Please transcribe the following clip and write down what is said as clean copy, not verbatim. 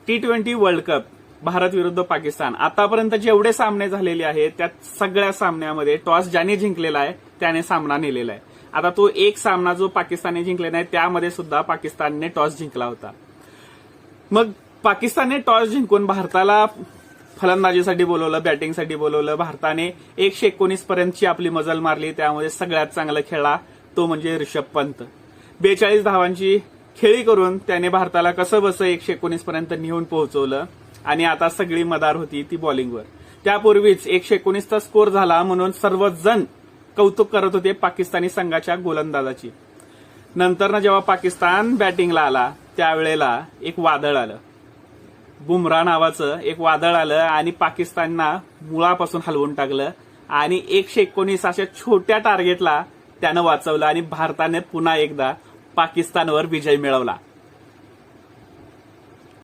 T20 world cup Bharat विरुद्ध पाकिस्तान आतापर्यंत जेवढे सामने झालेले आहेत त्यात सगळ्या सामन्यामध्ये टॉस ज्याने जिंकलेला आहे त्याने सामना नेलेला आहे. आता तो एक सामना जो पाकिस्तानने जिंकलेला आहे त्यामध्ये सुद्धा पाकिस्तानने टॉस जिंकला होता. मग पाकिस्तानने टॉस जिंकून भारताला फलंदाजीसाठी बोलवलं, बॅटिंगसाठी बोलवलं. भारताने 119 पर्यंतची आपली मजल मारली, त्यामध्ये सगळ्यात चांगला खेळला तो म्हणजे ऋषभ पंत. 42 धावांची खेळी करून त्याने भारताला कसं बसं 119 पर्यंत नेऊन पोहोचवलं आणि आता सगळी मदार होती ती बॉलिंगवर. त्यापूर्वीच 119चा स्कोर झाला म्हणून सर्वजण कौतुक करत होते पाकिस्तानी संघाच्या गोलंदाजाची. नंतर जेव्हा पाकिस्तान बॅटिंगला आला त्यावेळेला एक वादळ आलं, बुमराह नावाचं एक वादळ आलं आणि पाकिस्तानना मुळापासून हलवून टाकलं आणि 119 अशा छोट्या टार्गेटला त्यानं वाचवलं आणि भारताने पुन्हा एकदा पाकिस्तानवर विजय मिळवला.